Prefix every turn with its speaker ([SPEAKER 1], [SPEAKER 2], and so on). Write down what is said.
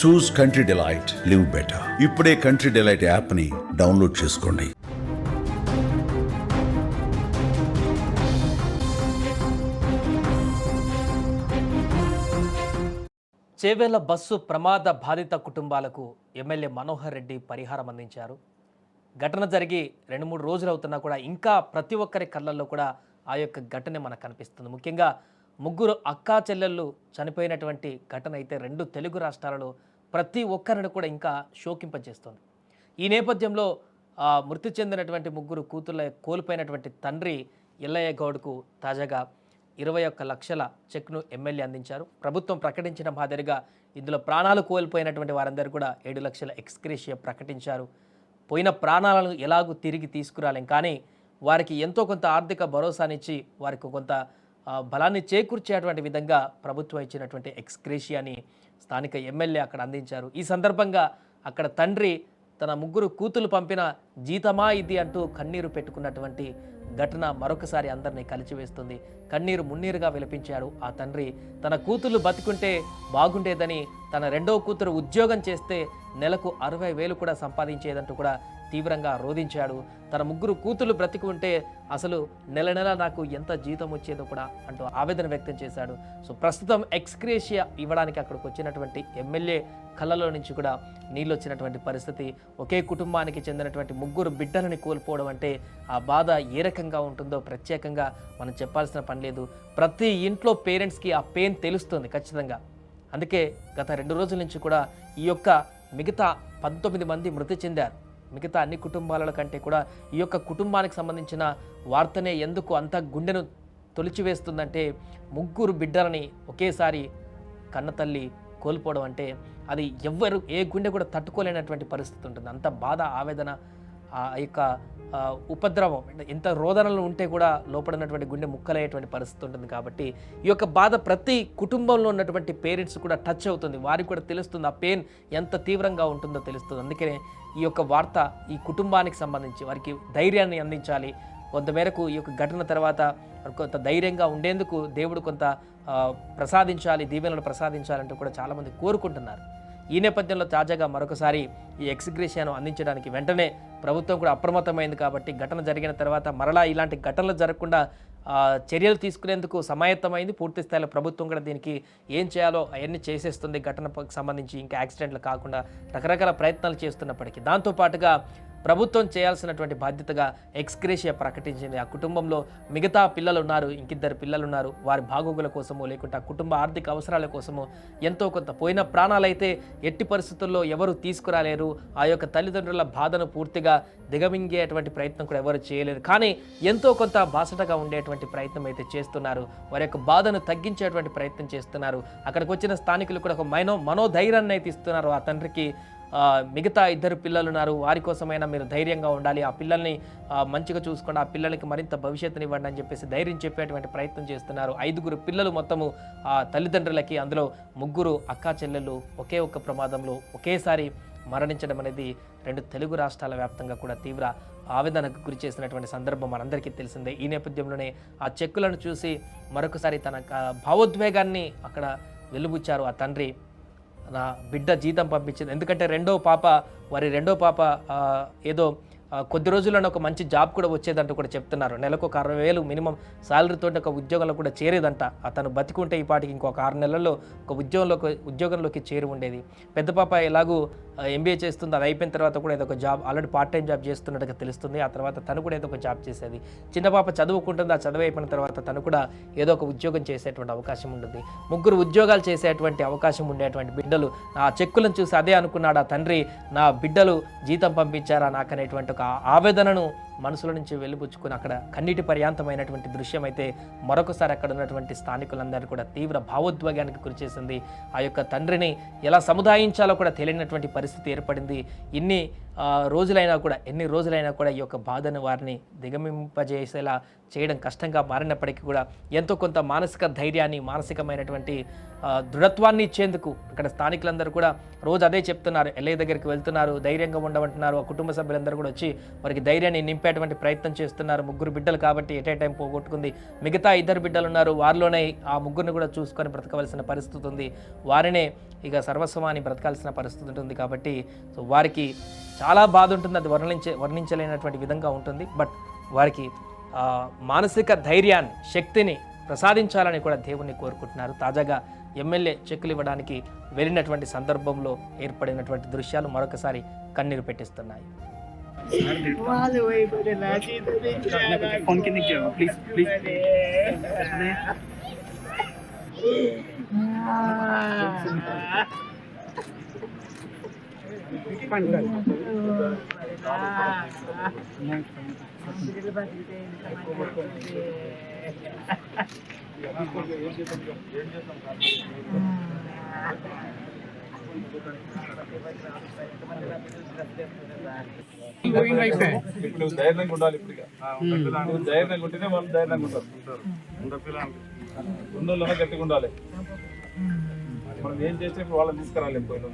[SPEAKER 1] చూస్ country delight, live better. ఇప్పుడే country delight app ని download చేసుకోండి.
[SPEAKER 2] చేవేళ్ల బస్సు ప్రమాద బాధిత కుటుంబాలకు ఎమ్మెల్యే మనోహర్ రెడ్డి పరిహారం అందించారు. ఘటన జరిగి 2-3 రోజులు అవుతున్నా కూడా ఇంకా ప్రతి ఒక్కరి కళ్ళల్లో కూడా ఆ యొక్క ఘటనే మనకు కనిపిస్తుంది. ముఖ్యంగా ముగ్గురు అక్కా చెల్లెళ్ళు చనిపోయినటువంటి ఘటన అయితే 2 తెలుగు రాష్ట్రాలలో ప్రతి ఒక్కరిని కూడా ఇంకా శోకింపజేస్తుంది. ఈ నేపథ్యంలో మృతి చెందినటువంటి ముగ్గురు కూతుళ్ళ కోల్పోయినటువంటి తండ్రి ఎల్లయ్య గౌడ్కు తాజాగా 21 లక్షల చెక్ను ఎమ్మెల్యే అందించారు. ప్రభుత్వం ప్రకటించిన మాదిరిగా ఇందులో ప్రాణాలు కోల్పోయినటువంటి వారందరూ కూడా 7 లక్షల ఎక్స్గ్రేషియా ప్రకటించారు. పోయిన ప్రాణాలను ఎలాగూ తిరిగి తీసుకురాలేం, కానీ వారికి ఎంతో కొంత ఆర్థిక భరోసానిచ్చి వారికి కొంత బలాన్ని చేకూర్చేటువంటి విధంగా ప్రభుత్వం ఇచ్చినటువంటి ఎక్స్గ్రేషియాని స్థానిక ఎమ్మెల్యే అక్కడ అందించారు. ఈ సందర్భంగా అక్కడ తండ్రి తన ముగ్గురు కూతులు పంపిన జీతమా ఇది అంటూ కన్నీరు పెట్టుకున్నటువంటి ఘటన మరొకసారి అందరినీ కలిచివేస్తుంది. కన్నీరు మున్నీరుగా విలపించాడు ఆ తండ్రి. తన కూతురు బతికుంటే బాగుండేదని, తన రెండవ కూతురు ఉద్యోగం చేస్తే నెలకు 60,000 కూడా సంపాదించేదంటూ కూడా తీవ్రంగా రోధించాడు. తన ముగ్గురు కూతురు బ్రతికి ఉంటే అసలు నెల నెల నాకు ఎంత జీతం వచ్చేదో కూడా అంటూ ఆవేదన వ్యక్తం చేశాడు. సో ప్రస్తుతం ఎక్స్గ్రేషియా ఇవ్వడానికి అక్కడికి వచ్చినటువంటి ఎమ్మెల్యే కళ్ళలో నుంచి కూడా నీళ్ళు వచ్చినటువంటి పరిస్థితి. ఒకే కుటుంబానికి చెందినటువంటి ముగ్గురు బిడ్డలని కోల్పోవడం అంటే ఆ బాధ ఏ రకంగా ఉంటుందో ప్రత్యేకంగా మనం చెప్పాల్సిన పని లేదు. ప్రతి ఇంట్లో పేరెంట్స్కి ఆ పెయిన్ తెలుస్తుంది ఖచ్చితంగా. అందుకే గత 2 రోజుల నుంచి కూడా ఈ యొక్క మిగతా 19 మంది మృతి చెందారు. మిగతా అన్ని కుటుంబాల కంటే కూడా ఈ యొక్క కుటుంబానికి సంబంధించిన వార్తనే ఎందుకు అంత గుండెను తొలిచివేస్తుందంటే, ముగ్గురు బిడ్డలని ఒకేసారి కన్నతల్లి కోల్పోవడం అంటే అది ఎవ్వరు ఏ గుండె కూడా తట్టుకోలేనటువంటి పరిస్థితి ఉంటుంది. అంత బాధ, ఆవేదన, ఆ యొక్క ఉపద్రవం, ఎంత రోదనలు ఉంటే కూడా లోపడినటువంటి గుండె ముక్కలయ్యేటువంటి పరిస్థితి ఉంటుంది. కాబట్టి ఈ యొక్క బాధ ప్రతి కుటుంబంలో ఉన్నటువంటి పేరెంట్స్ కూడా టచ్ అవుతుంది. వారికి కూడా తెలుస్తుంది ఆ పెయిన్ ఎంత తీవ్రంగా ఉంటుందో తెలుస్తుంది. అందుకనే ఈ యొక్క వార్త ఈ కుటుంబానికి సంబంధించి వారికి ధైర్యాన్ని అందించాలి. కొంతమేరకు ఈ యొక్క ఘటన తర్వాత కొంత ధైర్యంగా ఉండేందుకు దేవుడు కొంత ప్రసాదించాలి, దీవెనలు ప్రసాదించాలంటూ కూడా చాలామంది కోరుకుంటున్నారు. ఈ నేపథ్యంలో తాజాగా మరొకసారి ఈ ఎక్స్గ్రేషియాను అందించడానికి వెంటనే ప్రభుత్వం కూడా అప్రమత్తమైంది. కాబట్టి ఘటన జరిగిన తర్వాత మరలా ఇలాంటి ఘటనలు జరగకుండా చర్యలు తీసుకునేందుకు సమాయత్తమైంది. పూర్తి స్థాయిలో ప్రభుత్వం కూడా దీనికి ఏం చేయాలో అవన్నీ చేసేస్తుంది. ఘటనకు సంబంధించి ఇంకా యాక్సిడెంట్లు కాకుండా రకరకాల ప్రయత్నాలు చేస్తున్నప్పటికీ దాంతోపాటుగా ప్రభుత్వం చేయాల్సినటువంటి బాధ్యతగా ఎక్స్గ్రేషియా ప్రకటించింది. ఆ కుటుంబంలో మిగతా పిల్లలు ఉన్నారు, ఇంకిద్దరు పిల్లలు ఉన్నారు. వారి బాగోగుల కోసమో లేకుంటే ఆ కుటుంబ ఆర్థిక అవసరాల కోసమో ఎంతో కొంత పోయిన ప్రాణాలైతే ఎట్టి పరిస్థితుల్లో ఎవరు తీసుకురాలేరు. ఆ యొక్క తల్లిదండ్రుల బాధను పూర్తిగా దిగమింగేటువంటి ప్రయత్నం కూడా ఎవరు చేయలేరు. కానీ ఎంతో కొంత బాసటగా ఉండేటువంటి ప్రయత్నం అయితే చేస్తున్నారు. వారి యొక్క బాధను తగ్గించేటువంటి ప్రయత్నం చేస్తున్నారు. అక్కడికి వచ్చిన స్థానికులు కూడా ఒక మనోధైర్యాన్ని అయితే ఇస్తున్నారు. ఆ తండ్రికి మిగతా 2 పిల్లలు ఉన్నారు, వారి కోసమైనా మీరు ధైర్యంగా ఉండాలి, ఆ పిల్లల్ని మంచిగా చూసుకోండి, ఆ పిల్లలకి మరింత భవిష్యత్తుని ఇవ్వండి అని చెప్పేసి ధైర్యం చెప్పేటువంటి ప్రయత్నం చేస్తున్నారు. 5 పిల్లలు మొత్తము ఆ తల్లిదండ్రులకి, అందులో 3 అక్కా చెల్లెళ్ళు ఒకే ఒక్క ప్రమాదంలో ఒకేసారి మరణించడం అనేది 2 తెలుగు రాష్ట్రాల వ్యాప్తంగా కూడా తీవ్ర ఆవేదనకు గురి చేసినటువంటి సందర్భం మనందరికీ తెలిసిందే. ఈ నేపథ్యంలోనే ఆ చెక్కులను చూసి మరొకసారి తన భావోద్వేగాన్ని అక్కడ వెలుబుచ్చారు ఆ తండ్రి. నా బిడ్డ జీతం పంపించింది, ఎందుకంటే వారి రెండో పాప ఏదో కొద్ది రోజుల్లోనే ఒక మంచి జాబ్ కూడా వచ్చేదంటూ కూడా చెప్తున్నారు. నెలకు ఒక 60,000 మినిమం శాలరీతో ఒక ఉద్యోగంలో కూడా చేరేదంట. అతను బతికుంటే ఈ పాటికి ఇంకొక 6 నెలల్లో ఒక ఉద్యోగంలోకి చేరి ఉండేది. పెద్ద పాప ఎలాగూ MBA చేస్తుంది, అది అయిపోయిన తర్వాత కూడా ఏదో ఒక job, already part time job చేస్తున్నట్టుగా తెలుస్తుంది. ఆ తర్వాత తను కూడా ఏదో ఒక జాబ్ చేసేది. చిన్న పాప చదువుకుంటుంది, ఆ చదువు అయిపోయిన తర్వాత తను కూడా ఏదో ఒక ఉద్యోగం చేసేటువంటి అవకాశం ఉంటుంది. 3 ఉద్యోగాలు చేసేటువంటి అవకాశం ఉండేటువంటి బిడ్డలు ఆ చెక్కులను చూసి అదే అనుకున్నాడు ఆ తండ్రి, నా బిడ్డలు జీతం పంపించారా నాకనేటువంటి ఒక ఆవేదనను మనసులో నుంచి వెళ్ళిపుచ్చుకుని అక్కడ కన్నీటి పర్యాంతమైనటువంటి దృశ్యం అయితే మరొకసారి అక్కడ ఉన్నటువంటి స్థానికులందరూ కూడా తీవ్ర భావోద్వేగానికి గురిచేసింది. ఆ యొక్క తండ్రిని ఎలా సముదాయించాలో కూడా తెలియనటువంటి పరిస్థితి ఏర్పడింది. ఎన్ని రోజులైనా కూడా ఈ యొక్క బాధను వారిని దిగమింపజేసేలా చేయడం కష్టంగా మారినప్పటికీ కూడా ఎంతో కొంత మానసిక ధైర్యాన్ని, మానసికమైనటువంటి దృఢత్వాన్ని ఇచ్చేందుకు అక్కడ స్థానికులందరూ కూడా రోజు అదే చెప్తున్నారు. ఎల్ఐ దగ్గరికి వెళ్తున్నారు, ధైర్యంగా ఉండమంటున్నారు. ఆ కుటుంబ సభ్యులందరూ కూడా వచ్చి వారికి ధైర్యాన్ని నింపే తీర్చేటువంటి ప్రయత్నం చేస్తున్నారు. 3 బిడ్డలు కాబట్టి ఎట్ ఏ టైం పోగొట్టుకుంది. మిగతా 2 బిడ్డలు ఉన్నారు, వారిలోనే ఆ 3ని కూడా చూసుకొని బ్రతకవలసిన పరిస్థితి ఉంది. వారినే ఇక సర్వస్వమాని బ్రతకాల్సిన పరిస్థితి ఉంటుంది. కాబట్టి సో వారికి చాలా బాధ ఉంటుంది, అది వర్ణించలేనటువంటి విధంగా ఉంటుంది. బట్ వారికి మానసిక ధైర్యాన్ని, శక్తిని ప్రసాదించాలని కూడా దేవుణ్ణి కోరుకుంటున్నారు. తాజాగా ఎమ్మెల్యే చెక్కులు ఇవ్వడానికి వెళ్ళినటువంటి సందర్భంలో ఏర్పడినటువంటి దృశ్యాలు మరొకసారి కన్నీరు పెట్టిస్తున్నాయి.
[SPEAKER 3] ఇప్పుడు ధైర్యంగా ఉండాలి. ఇప్పుడు ధైర్యంగా ఉంటేనే వాళ్ళు ధైర్యంగా ఉంటారు. ఉన్నోళ్ళనే గట్టిగా ఉండాలి. మనం ఏం చేస్తే వాళ్ళని తీసుకురాలి. పోయిన